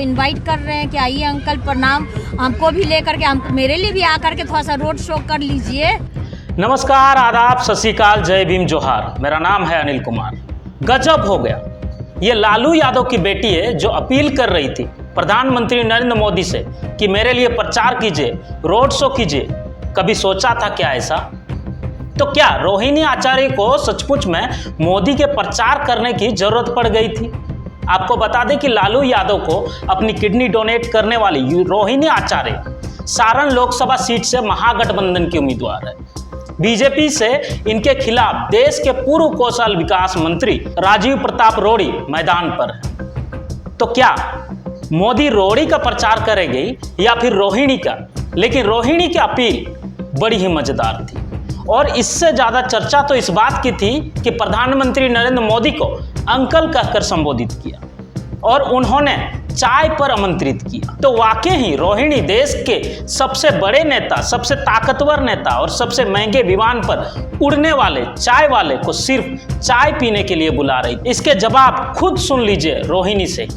Invite कर रहे हैं कि आइए अंकल प्रणाम, हमको भी लेकर के, हम मेरे लिए भी आकर के थोड़ा सा रोड शो कर लीजिए। नमस्कार, आदाब, सत श्री अकाल, जय भीम, जोहार। मेरा नाम है अनिल कुमार। गजब हो गया। ये लालू यादव की बेटी है जो अपील कर रही थी प्रधानमंत्री नरेंद्र मोदी से कि मेरे लिए प्रचार कीजिए, रोड शो कीजिए। कभी सोचा था क्या ऐसा? तो क्या रोहिणी आचार्य को सचमुच में मोदी के प्रचार करने की जरूरत पड़ गई थी? आपको बता दें कि लालू यादव को अपनी किडनी डोनेट करने वाली रोहिणी आचार्य सारण लोकसभा सीट से महागठबंधन की उम्मीदवार है। बीजेपी से इनके खिलाफ देश के पूर्व कौशल विकास मंत्री राजीव प्रताप रूडी मैदान पर है। तो क्या मोदी रोडी का प्रचार करेंगे या फिर रोहिणी का? लेकिन रोहिणी की अपील बड़ी ही मजेदार थी और इससे ज्यादा चर्चा तो इस बात की थी कि प्रधानमंत्री नरेंद्र मोदी को अंकल कहकर संबोधित किया और उन्होंने चाय पर आमंत्रित किया। तो वाकई ही रोहिणी देश के सबसे बड़े नेता, सबसे ताकतवर नेता और सबसे महंगे विमान पर उड़ने वाले चाय वाले को सिर्फ चाय पीने के लिए बुला रही। इसके जवाब खुद सुन लीजिए रोहिणी से।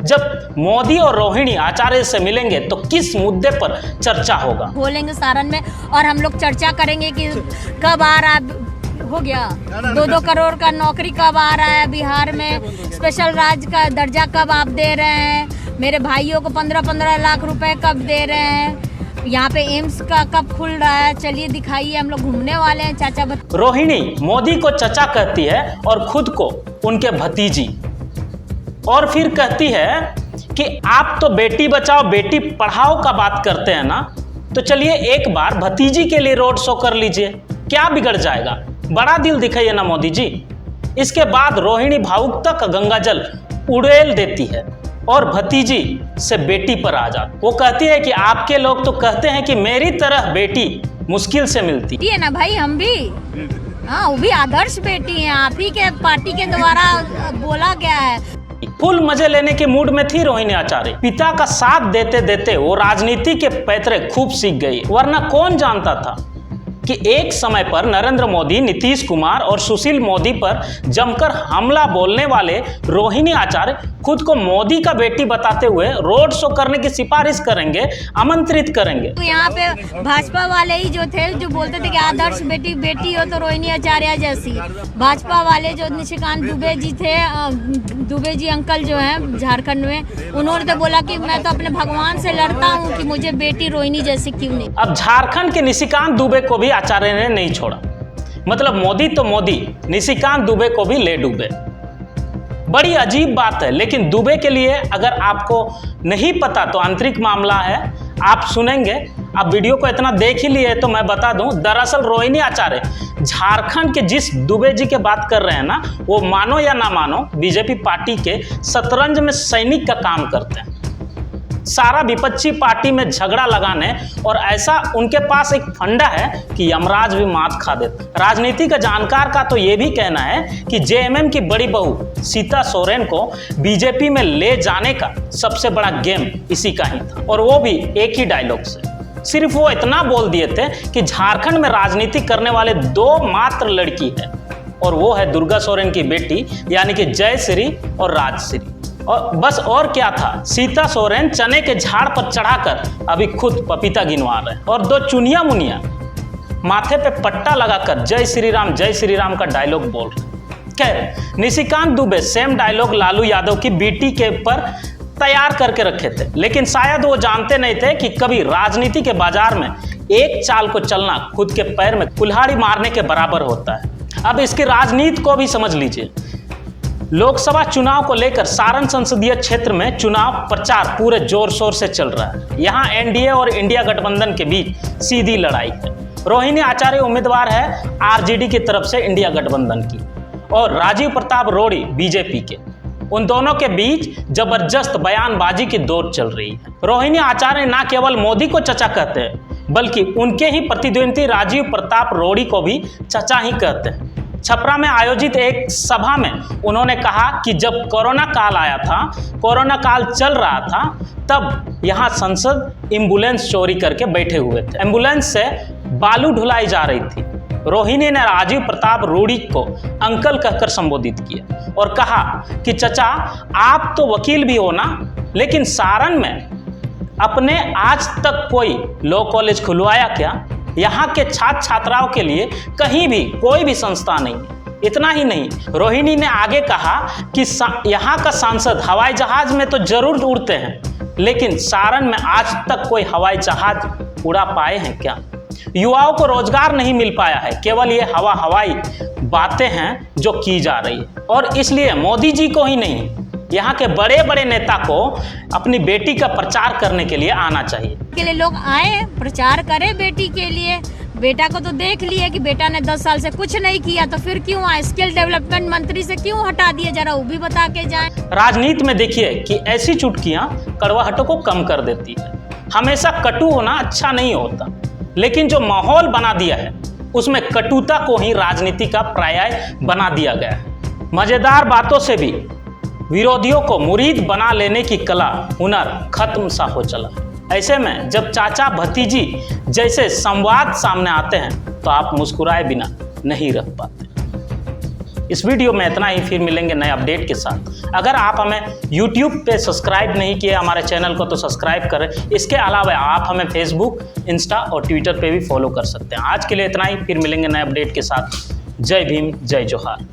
जब मोदी और रोहिणी आचार्य से मिलेंगे तो किस मुद्दे पर चर्चा होगा? बोलेंगे सारण में और हम लोग चर्चा करेंगे कि कब आ रहा हो गया 2-2 करोड़ का नौकरी कब आ रहा है बिहार में, स्पेशल राज्य का दर्जा कब आप दे रहे हैं, मेरे भाइयों को 15-15 लाख रुपए कब दे रहे हैं, यहाँ पे एम्स का कब खुल रहा है, चलिए दिखाइए, हम लोग घूमने वाले हैं चाचा। रोहिणी मोदी को चचा कहती है और खुद को उनके भतीजी, और फिर कहती है कि आप तो बेटी बचाओ बेटी पढ़ाओ का बात करते हैं ना, तो चलिए एक बार भतीजी के लिए रोड शो कर लीजिए, क्या बिगड़ जाएगा? बड़ा दिल दिखाइए ना मोदी जी। इसके बाद रोहिणी भावुकता का गंगाजल उड़ेल देती है और भतीजी से बेटी पर आ जाती। वो कहती है कि आपके लोग तो कहते हैं कि मेरी तरह बेटी मुश्किल से मिलती है ना भाई, हम भी हाँ, वो भी आदर्श बेटी हैं, आप ही के पार्टी के द्वारा बोला गया है। फुल मजे लेने के मूड में थी रोहिणी आचार्य। पिता का साथ देते देते वो राजनीति के पैतरे खूब सीख गई, वरना कौन जानता था कि एक समय पर नरेंद्र मोदी, नीतीश कुमार और सुशील मोदी पर जमकर हमला बोलने वाले रोहिणी आचार्य खुद को मोदी का बेटी बताते हुए रोड शो करने की सिफारिश करेंगे, आमंत्रित करेंगे। तो यहाँ पे भाजपा वाले ही जो थे जो बोलते थे कि आदर्श बेटी हो तो रोहिणी आचार्य जैसी, भाजपा वाले जो निशिकांत दुबे जी थे, दुबे जी अंकल जो हैं झारखंड में, उन्होंने तो बोला कि मैं तो अपने भगवान से लड़ता हूँ कि मुझे बेटी रोहिणी जैसी क्यों नहीं। अब झारखंड के निशिकांत दुबे को भी आचार्य ने नहीं छोड़ा। मतलब मोदी तो मोदी, निशिकांत दुबे को भी ले डूबे। बड़ी अजीब बात है, लेकिन दुबे के लिए अगर आपको नहीं पता तो आंतरिक मामला है, आप सुनेंगे। आप वीडियो को इतना देख ही लिए तो मैं बता दूं, दरअसल रोहिणी आचार्य झारखंड के जिस दुबे जी के बात कर रहे हैं ना, वो मानो या ना मानो बीजेपी पार्टी के शतरंज में सैनिक का काम करते हैं। सारा विपक्षी पार्टी में झगड़ा लगाने और ऐसा उनके पास एक फंडा है कि यमराज भी मात खा देता। राजनीति का जानकार का तो ये भी कहना है कि जेएमएम की बड़ी बहू सीता सोरेन को बीजेपी में ले जाने का सबसे बड़ा गेम इसी का ही था, और वो भी एक ही डायलॉग से। सिर्फ वो इतना बोल दिए थे कि झारखंड में राजनीति करने वाले 2 मात्र लड़की है, और वो है दुर्गा सोरेन की बेटी यानी कि जयश्री और राजश्री। और बस और क्या था, सीता सोरेन चने के झाड़ पर चढ़ाकर अभी खुद पपीता गिनवा रहे हैं और 2 चुनिया मुनिया माथे पे पट्टा लगाकर जय श्री राम का डायलॉग बोल रहे। खैर, निशिकांत दुबे सेम डायलॉग लालू यादव की बेटी के पर तैयार करके रखे थे, लेकिन शायद वो जानते नहीं थे कि कभी राजनीति के बाजार में एक चाल को चलना खुद के पैर में कुल्हाड़ी मारने के बराबर होता है। अब इसकी राजनीति को भी समझ लीजिए। लोकसभा चुनाव को लेकर सारण संसदीय क्षेत्र में चुनाव प्रचार पूरे जोर शोर से चल रहा है। यहाँ एनडीए और इंडिया गठबंधन के बीच सीधी लड़ाई है। रोहिणी आचार्य उम्मीदवार है आरजेडी की तरफ से इंडिया गठबंधन की, और राजीव प्रताप रूडी बीजेपी के। उन दोनों के बीच जबरदस्त बयानबाजी की दौड़ चल रही है। रोहिणी आचार्य न केवल मोदी को चचा कहते हैं, बल्कि उनके ही प्रतिद्वंदी राजीव प्रताप रूडी को भी चचा ही कहते हैं। छपरा में आयोजित एक सभा में उन्होंने कहा कि जब कोरोना काल आया था, कोरोना काल चल रहा था, तब यहाँ संसद एम्बुलेंस चोरी करके बैठे हुए थे। एम्बुलेंस से बालू ढुलाई जा रही थी। रोहिणी ने राजीव प्रताप रूडी को अंकल कहकर संबोधित किया और कहा कि चचा आप तो वकील भी हो ना, लेकिन सारण में अपने आज तक कोई लॉ कॉलेज खुलवाया क्या? यहाँ के छात्र छात्राओं के लिए कहीं भी कोई भी संस्था नहीं है। इतना ही नहीं, रोहिणी ने आगे कहा कि यहाँ का सांसद हवाई जहाज में तो जरूर उड़ते हैं, लेकिन सारण में आज तक कोई हवाई जहाज उड़ा पाए हैं क्या? युवाओं को रोजगार नहीं मिल पाया है, केवल ये हवाई बातें हैं जो की जा रही है। और इसलिए मोदी जी को ही नहीं, यहाँ के बड़े बड़े नेता को अपनी बेटी का प्रचार करने के लिए आना चाहिए। के लिए लोग आए, प्रचार करें बेटी के लिए। बेटा को तो देख लिए कि बेटा ने 10 साल से कुछ नहीं किया, तो फिर क्यों आए? स्किल डेवलपमेंट मंत्री से क्यों हटा दिए? जरा वो भी बता के जाए। राजनीति में देखिए कि ऐसी चुटकियां कड़वाहटों को कम कर देती है। हमेशा कटु होना अच्छा नहीं होता, लेकिन जो माहौल बना दिया है उसमें कटुता को ही राजनीति का पर्याय बना दिया गया है। मजेदार बातों से भी विरोधियों को मुरीद बना लेने की कला हुनर खत्म सा हो चला। ऐसे में जब चाचा भतीजी जैसे संवाद सामने आते हैं तो आप मुस्कुराए बिना नहीं रह पाते। इस वीडियो में इतना ही, फिर मिलेंगे नए अपडेट के साथ। अगर आप हमें YouTube पे सब्सक्राइब नहीं किए हमारे चैनल को तो सब्सक्राइब करें। इसके अलावा आप हमें Facebook, इंस्टा और ट्विटर पे भी फॉलो कर सकते हैं। आज के लिए इतना ही, फिर मिलेंगे नए अपडेट के साथ। जय भीम, जय जोहार।